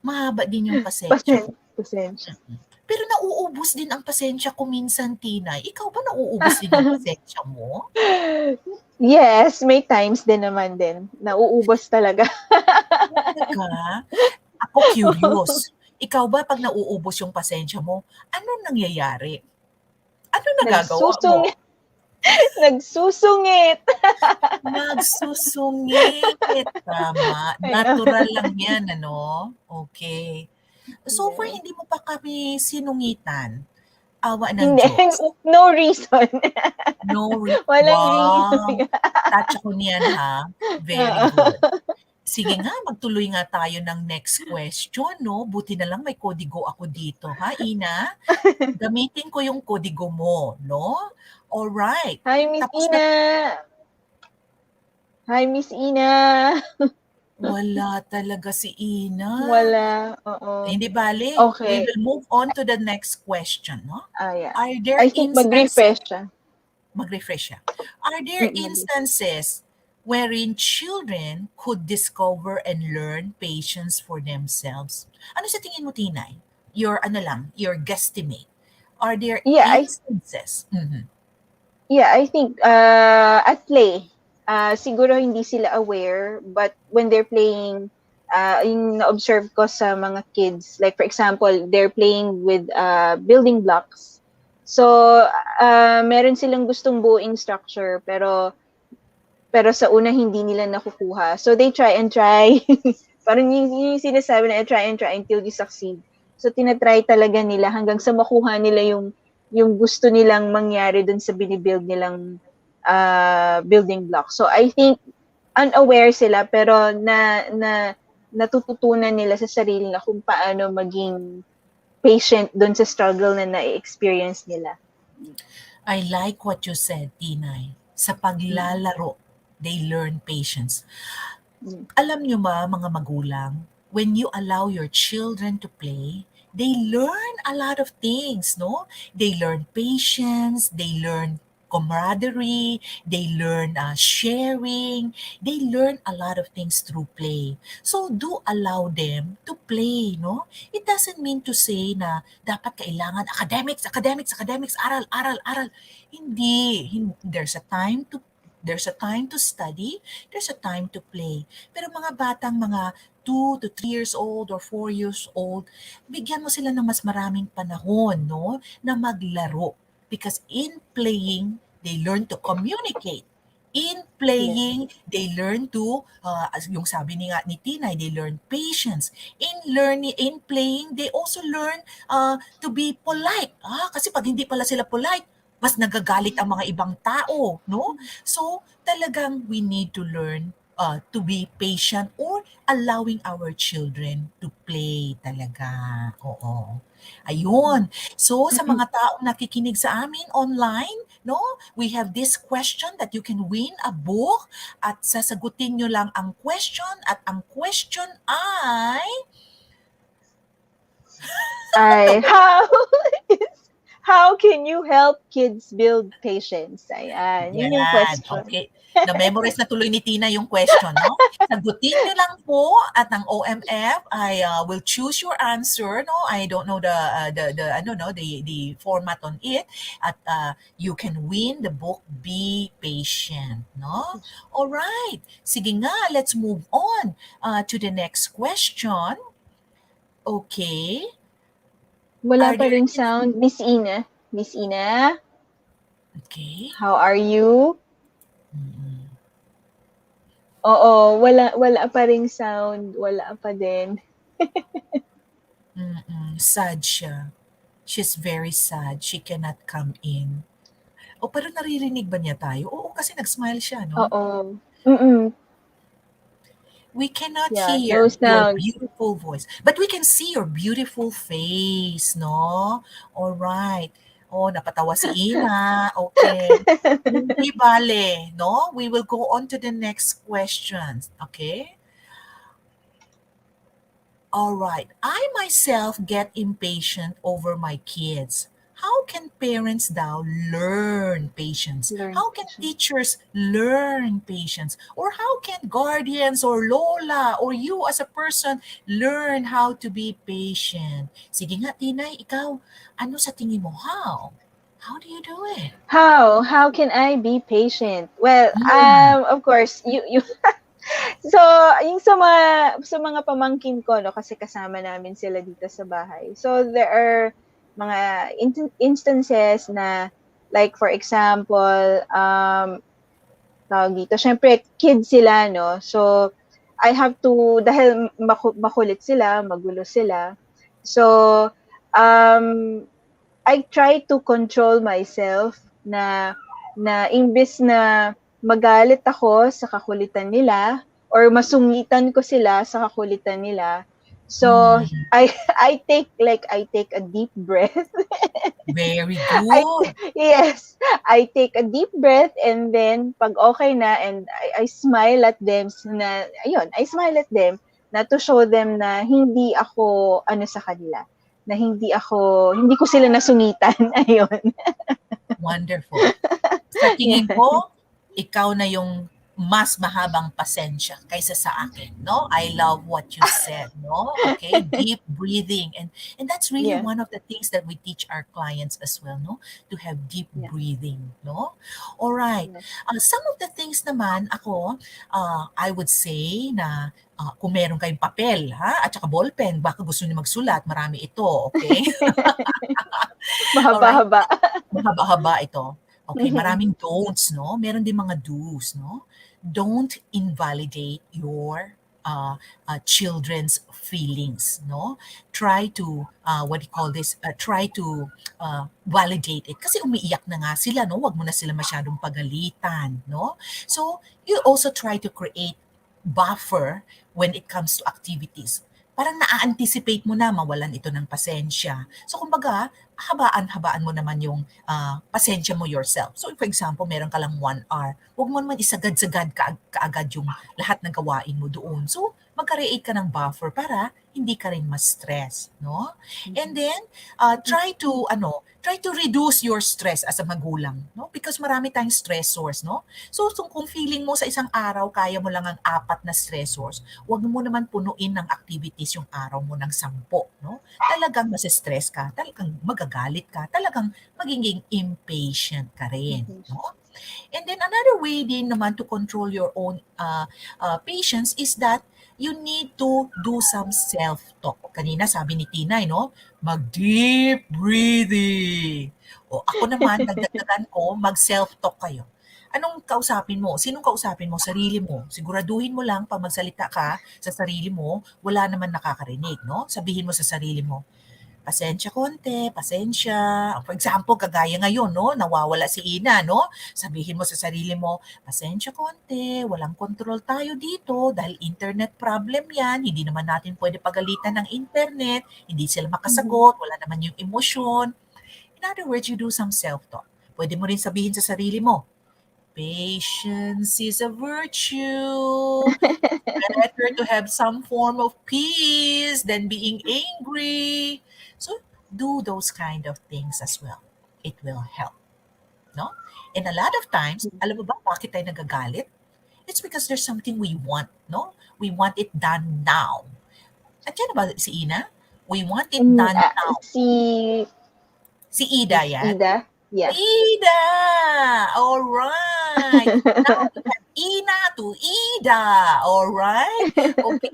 Mahaba din yung pasensya ko. Pasensya. Pero nauubos din ang pasensya ko minsan, Tinay. Ikaw ba nauubos din ang pasensya mo? Yes, may times din naman din. Nauubos talaga. Talaga? Ako curious. Ikaw ba pag nauubos yung pasensya mo, ano nangyayari? Ano nagagawa mo? Nagsusungit. Nagsusungit. Tama. Natural lang yan, ano? Okay. So far, hindi mo pa kami sinungitan. Awa ng Hindi. Diyos. No reason. No reason. Walang Wow. reason. Touch ako niyan, ha? Very good. Sige nga, magtuloy nga tayo ng next question, no? Buti na lang may kodigo ako dito, ha, Ina? Gamitin ko yung kodigo mo, no? Alright. Hi, Miss Tapos na, Ina! Hi, Miss Ina! wala talaga si Ina. Wala, oo. Hindi bale, we Okay. will move on to the next question, no? Yeah. Are there I think instances, mag-refresh siya. mag-refresh siya. Are there Mag-refresh. instances wherein children could discover and learn patience for themselves? Ano sa tingin mo, Tinay? Your, ano lang, your guesstimate. Are there Yeah, instances? Mhm. I think at play, siguro hindi sila aware, but when they're playing, yung na-observe ko sa mga kids, like for example, they're playing with building blocks. So, meron silang gustong buuing structure, pero sa una hindi nila nakukuha. So, they try and try. Parang yung sinasabi na try and try until you succeed. So, tinatry talaga nila hanggang sa makuha nila yung gusto nilang mangyari dun sa binibuild nilang building block. So, I think unaware sila pero natututunan nila sa sarili na kung paano maging patient dun sa struggle na na-experience nila. I like what you said, Tinay. Sa paglalaro, they learn patience. Mm. Alam nyo ba, mga magulang, when you allow your children to play, they learn a lot of things, no? They learn patience, they learn camaraderie, they learn sharing, they learn a lot of things through play. So do allow them to play, no? It doesn't mean to say na dapat kailangan academics, academics, academics, aral, aral, aral. Hindi. There's a time to study, there's a time to play. Pero mga batang mga 2 to 3 years old or 4 years old, bigyan mo sila ng mas maraming panahon, no, na maglaro. Because in playing, they learn to communicate. In Yes. playing, they learn to, as yung sabi ni Tinay, they learn patience. In playing, they also learn to be polite. Kasi pag hindi pala sila polite, mas nagagalit ang mga ibang tao, no? So, talagang we need to learn to be patient or allowing our children to play talaga. Oo. Ayun. So, sa mga taong nakikinig sa amin online, no, we have this question that you can win a book at sasagutin nyo lang ang question at ang question ay Ay, how can you help kids build patience? Ayan, yun yung yan, question. okay. Na-memorize na tuloy ni Tina yung question, no? Sagutin nyo lang po at ang OMF I will choose your answer, no? I don't know the format on it at you can win the book Be Patient, no? All right. Sige nga, let's move on to the next question. Okay. Wala Are pa there ring sound. Miss Ina. Miss Ina, okay? how are you? Mm-mm. Oo, wala pa ring sound. Wala pa din. Sad siya. She's very sad. She cannot come in. O, pero naririnig ba niya tayo? Oo, kasi nag-smile siya, no? Oo. Mm-mm. We cannot Yeah, no hear your sound. beautiful voice, but we can see your beautiful face, no? All right. Oh, napatawa si Ina. Okay. Hindi bale, no? We will go on to the next questions. Okay? All right. I myself get impatient over my kids. How can parents now learn patience? Learn How can patience. teachers learn patience? Or how can guardians or lola or you as a person learn how to be patient? Sige nga, Tinay, ikaw, ano sa tingin mo? How? How do you do it? How can I be patient? Well, Mm, of course, you so yung sa mga pamangkin ko no kasi kasama namin sila dito sa bahay. So there are mga instances na like for example, tawag dito, syempre kids sila no. So I have to dahil makulit sila, magulo sila. So um I try to control myself na imbes na magalit ako sa kakulitan nila or masungitan ko sila sa kakulitan nila. So, Mm, I take a deep breath. very I good. yes, I take a deep breath, and then pag okay na, and I smile at them na ayun, I smile at them na to show them na hindi ako ano sa kanila, na hindi ko sila nasungitan. Ayun. Wonderful. Sa tingin Yeah. ko, ikaw na yung mas mahabang pasensya kaysa sa akin, no? I love what you said, no? Okay, deep breathing. And that's really Yeah. one of the things that we teach our clients as well, no? To have deep Yeah. breathing, no? All right. Yes. Some of the things naman ako, I would say na kung meron kayong papel, ha? At saka ballpen, baka gusto niyo magsulat, marami ito, okay? All right. Mahaba-haba. Mahaba-haba ito. Okay, Mhm. maraming don'ts, no? Meron din mga do's, no? Don't invalidate your children's feelings, no? Try to, what do you call this? Try to validate it. Kasi umiiyak na nga sila, no? Huwag mo na sila masyadong pagalitan, no? So, you also try to create buffer when it comes to activities. Parang na-anticipate mo na mawalan ito ng pasensya. So, kumbaga, habaan-habaan mo naman yung pasensya mo yourself. So, for example, meron ka lang 1 hour. Huwag mo naman isagad-sagad kaagad yung lahat ng gawain mo doon. So, mag-create ka ng buffer para hindi ka rin ma-stress, no? And then, try to reduce your stress as a magulang, no? Because marami tayong stressors, no? So, kung feeling mo sa isang araw, kaya mo lang ang 4 na stressors, huwag mo naman punuin ng activities yung araw mo ng 10, no? Talagang mase-stress ka, talagang magagalit ka, talagang magiging impatient ka rin, Mhm. no? And then another way din naman to control your own patience is that you need to do some self-talk. Kanina sabi ni Tina, no? Mag-deep breathing. O ako naman, dagdagan ko, mag-self-talk kayo. Anong kausapin mo? Sinong kausapin mo? Sarili mo. Siguraduhin mo lang pag magsalita ka sa sarili mo, wala naman nakakarinig, no? Sabihin mo sa sarili mo, pasensya konti, pasensya. For example, kagaya ngayon, no, nawawala si Ina, no? Sabihin mo sa sarili mo, pasensya konti, walang control tayo dito dahil internet problem yan, hindi naman natin pwede pagalitan ng internet, hindi sila Mhm. makasagot, wala naman yung emosyon. In other words, you do some self-talk. Pwede mo rin sabihin sa sarili mo, patience is a virtue. Better to have some form of peace than being angry. So do those kind of things as well. It will help, no? And a lot of times, alam mo ba bakit tayo nagagalit? It's because there's something we want, no? We want it done now. At yan ba si Ina? We want it And done now. si Si Ida Miss yan. Ida, yeah. Ida! All right. Now we have Ina to Ida. All right. Okay.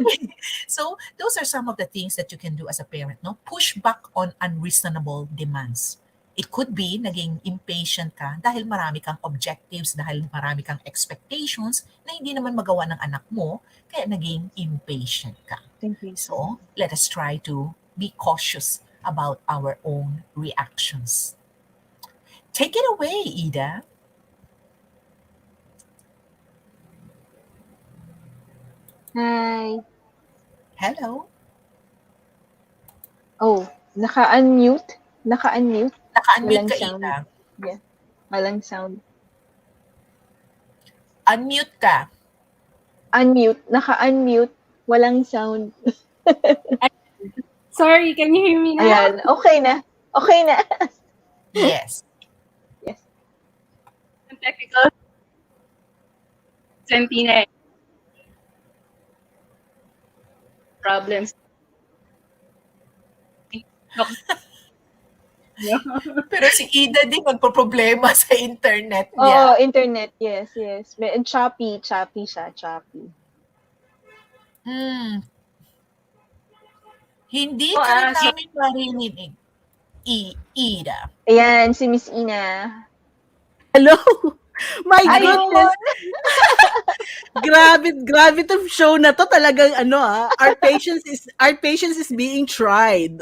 So those are some of the things that you can do as a parent. No, push back on unreasonable demands. It could be naging impatient ka dahil marami kang objectives, dahil marami kang expectations na hindi naman magawa ng anak mo, kaya naging impatient ka. Thank you. So let us try to be cautious about our own reactions. Take it away, Ida. Hi. Hello. Oh, naka-unmute? Naka-unmute? Naka-unmute Walang ka, sound. Ida. Yeah, walang sound. Unmute ka. Unmute, naka-unmute, walang sound. Sorry, can you hear me now? Ayan, okay na. Okay na. Yes. Yes. Technical. Sentina. Problems. Pero si Ida din magpo-problema sa internet Oo, niya. internet. Yes, yes. And Shopee siya, Shopee. Hindi Oh, ka rin so namin marinig, Ida. Ayan, si Miss Ina. Hello? My Ayun! goodness! Grabe tong show na to. Talagang our patience is being tried.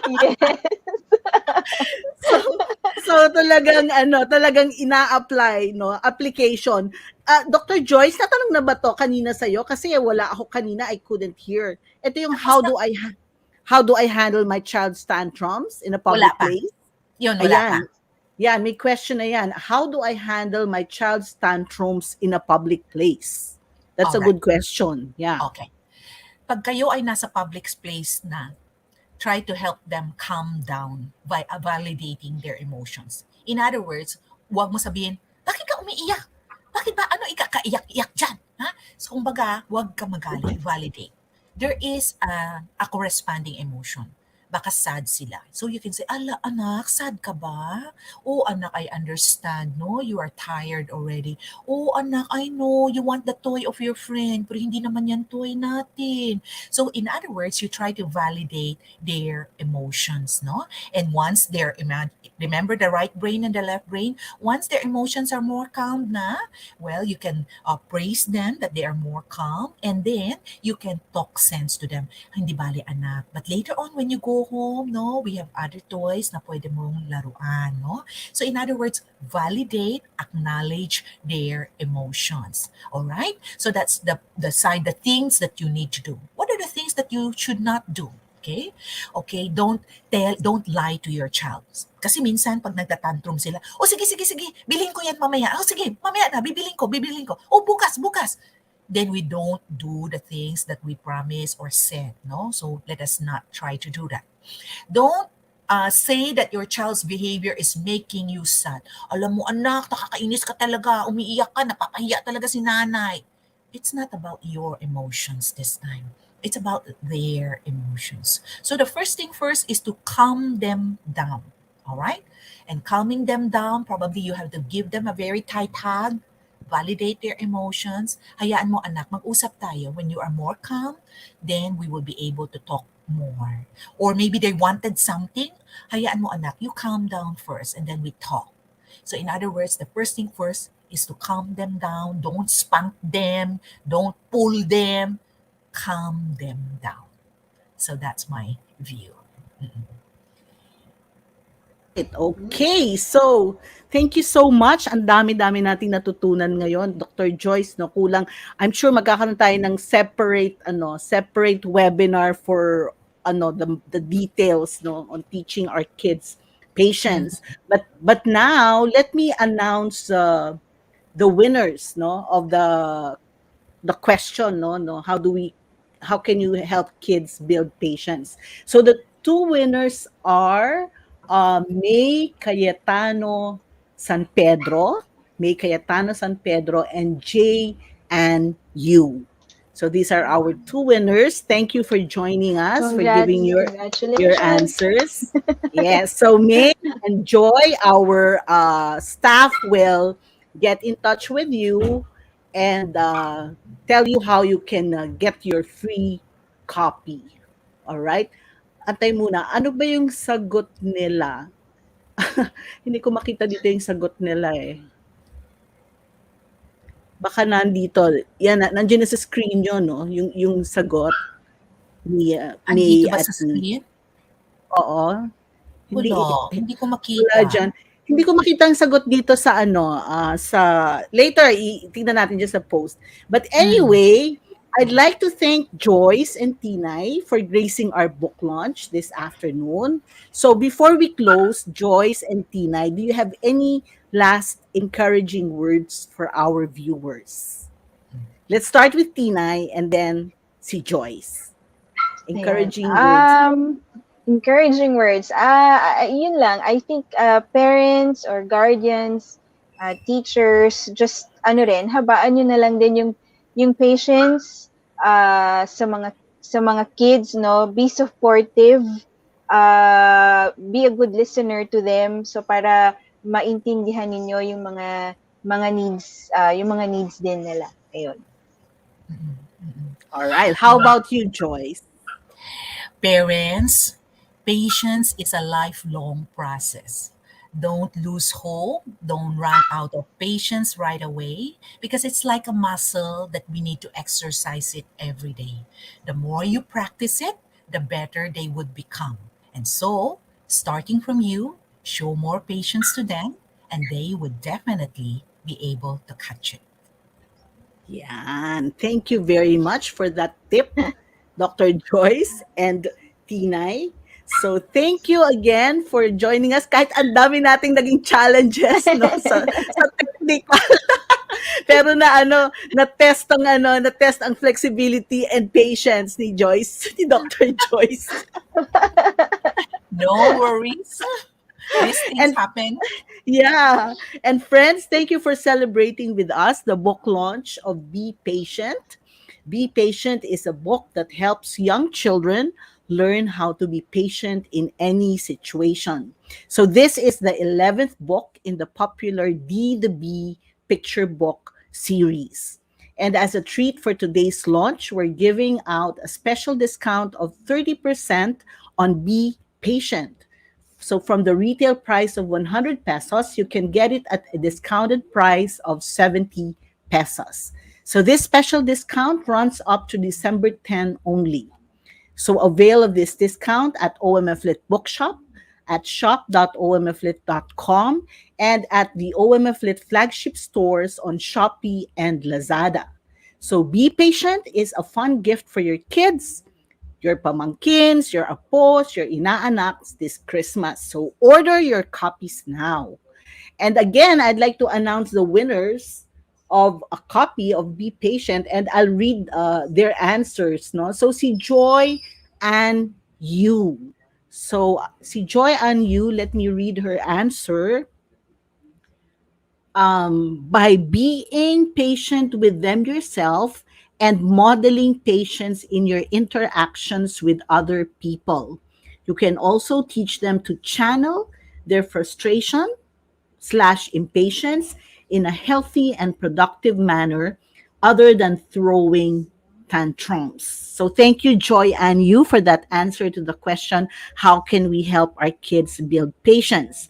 Yes. So, so So talagang ina-apply, no, application. Dr. Joyce, natanong na ba 'to kanina sa'yo? Kasi wala ako kanina, I couldn't hear. Ito yung Tapos na, how do I handle my child's tantrums in a wala public pa. place? Yun, wala pa. Ayan. Yan, may question na yan. How do I handle my child's tantrums in a public place? That's a Alright, good question. Yeah. okay. Pag kayo ay nasa public place na, try to help them calm down by validating their emotions. In other words, huwag mo sabihin, bakit ka umiiyak? Bakit ba ano ikakaiyak-iyak dyan? Ha? So, kumbaga, huwag ka magalit, validate. There is a corresponding emotion. Baka sad sila. So you can say, ala anak, sad ka ba? Oh anak, I understand, no? You are tired already. Oh anak, I know, you want the toy of your friend, pero hindi naman yan toy natin. So in other words, you try to validate their emotions, no? And once remember the right brain and the left brain, once their emotions are more calm na, well, you can praise them that they are more calm, and then you can talk sense to them. Hindi bali anak, but later on when you go home, no, we have other toys na pwede mong laruan, no? So in other words, validate, acknowledge their emotions. All right? So that's the things that you need to do. What are the things that you should not do? Okay? Okay, don't lie to your child. Kasi minsan pag nagtatantrum sila, oh sige, bilhin ko yan mamaya. Oh sige, mamaya na, bibilin ko. Oh bukas. Then we don't do the things that we promised or said, no? So let us not try to do that. Don't say that your child's behavior is making you sad. Alam mo anak, nakakainis ka talaga, umiiyak ka, napapahiya talaga si nanay. It's not about your emotions this time. It's about their emotions. So the first thing first is to calm them down. All right? And calming them down, probably you have to give them a very tight hug, validate their emotions. Hayaan mo anak, mag-usap tayo. When you are more calm, then we will be able to talk more. Or maybe they wanted something. Hayaan mo anak, you calm down first and then we talk. So in other words, the first thing first is to calm them down. Don't spank them. Don't pull them. Calm them down. So that's my view. Mm-mm. Okay. So, thank you so much. Ang dami-dami nating natutunan ngayon, Dr. Joyce, no, kulang. I'm sure magkakaroon tayo ng separate webinar for the details, no, on teaching our kids patience. But now let me announce the winners, no, of the question, no, how can you help kids build patience? So the two winners are May Cayetano San Pedro, and J and U. So these are our two winners. Thank you for joining us, for giving your Congratulations. answers. Yes. So May and Joy, our staff, will get in touch with you and tell you how you can get your free copy. All right? Antay muna, ano ba yung sagot nila? Hindi ko makita dito yung sagot nila eh. Baka nandito. Yan, nandiyan na sa screen nyo, no? Yung sagot ni May Andito ba at sa ni. screen? Oo. Hindi ko Wala makita. dyan. Hindi ko makita ang sagot dito sa sa later tingnan natin just sa post. But anyway, I'd like to thank Joyce and Tinay for gracing our book launch this afternoon. So before we close, Joyce and Tinay, do you have any last encouraging words for our viewers? Let's start with Tinay and then si Joyce. Ayan. Encouraging words. Encouraging words. Yun lang. I think parents or guardians, teachers, just habaan nyo na lang din yung patience sa mga kids, no? Be supportive. Be a good listener to them, so para maintindihan ninyo yung mga needs din nila. Ayun. All right. How about you, Joyce? Parents, patience is a lifelong process. Don't lose hope. Don't run out of patience right away because it's like a muscle that we need to exercise it every day. The more you practice it, the better they would become. And so, starting from you, Show more patience to them, and they would definitely be able to catch it. Yeah, and thank you very much for that tip, Dr. Joyce and Tinay. So thank you again for joining us. Kahit ang dami nating naging challenges no sa technical. Pero na test ang flexibility and patience ni Joyce, ni Dr. Joyce. No worries. These things And happen. yeah. And friends, thank you for celebrating with us the book launch of Be Patient. Be Patient is a book that helps young children learn how to be patient in any situation. So, this is the 11th book in the popular D the Bee picture book series. And as a treat for today's launch, we're giving out a special discount of 30% on Be Patient. So from the retail price of 100 pesos, you can get it at a discounted price of 70 pesos. So this special discount runs up to December 10 only. So avail of this discount at OMF Lit Bookshop, at shop.omflit.com, and at the OMF Lit flagship stores on Shopee and Lazada. So Be Patient is a fun gift for your kids, your pamangkins, your apos, your inaanaks this Christmas. So order your copies now. And again, I'd like to announce the winners of a copy of Be Patient, and I'll read their answers. No, so si Joy and you. So si Joy and you, let me read her answer. By being patient with them yourself and modeling patience in your interactions with other people. You can also teach them to channel their frustration slash impatience in a healthy and productive manner other than throwing tantrums. So thank you, Joy and you, for that answer to the question, how can we help our kids build patience?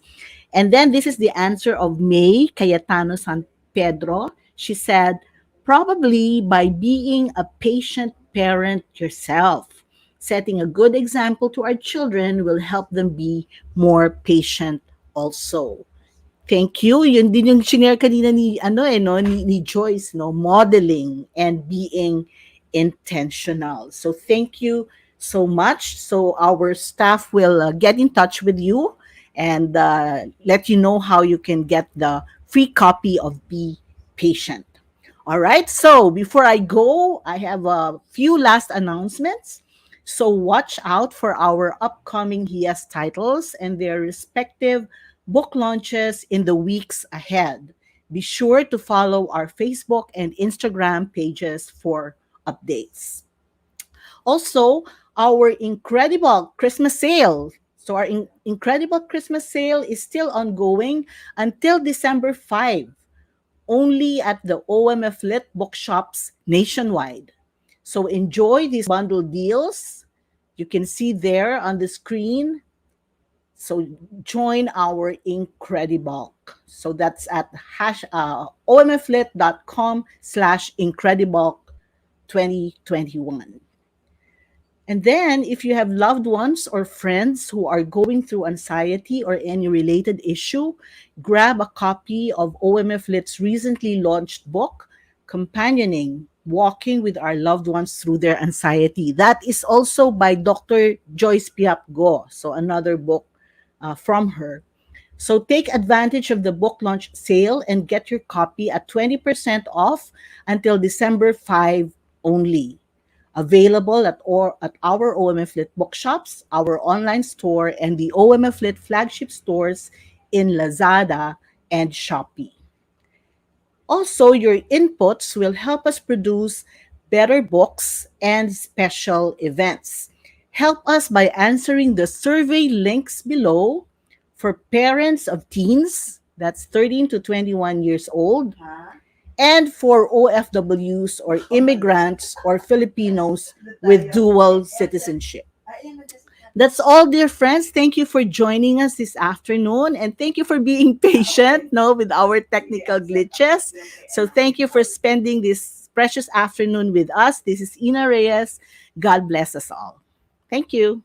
And then this is the answer of May Cayetano San Pedro. She said, probably by being a patient parent yourself. Setting a good example to our children will help them be more patient also. Thank you. Yun din yung shinare kanina ni ni Joyce, no, modeling and being intentional. So thank you so much. So our staff will get in touch with you and let you know how you can get the free copy of Be Patient. All right. So before I go, I have a few last announcements. So watch out for our upcoming HIAS titles and their respective book launches in the weeks ahead. Be sure to follow our Facebook and Instagram pages for updates. Also, our incredible Christmas sale. So our incredible Christmas sale is still ongoing until December 5, only at the OMF Lit bookshops nationwide. So enjoy these bundle deals. You can see there on the screen. So join our Incredible. So that's at omflit.com/incredible 2021. And then, if you have loved ones or friends who are going through anxiety or any related issue, grab a copy of OMF Lit's recently launched book, Companioning Walking with Our Loved Ones Through Their Anxiety. That is also by Dr. Joyce Piap-Go, so another book from her. So take advantage of the book launch sale and get your copy at 20% off until December 5 only. Available at our OMF Lit bookshops, our online store, and the OMF Lit flagship stores in Lazada and Shopee. Also, your inputs will help us produce better books and special events. Help us by answering the survey links below for parents of teens, that's 13 to 21 years old, and for OFWs or immigrants or Filipinos with dual citizenship. That's all, dear friends. Thank you for joining us this afternoon, and thank you for being patient, no, with our technical glitches. So thank you for spending this precious afternoon with us. This is Ina Reyes. God bless us all. Thank you.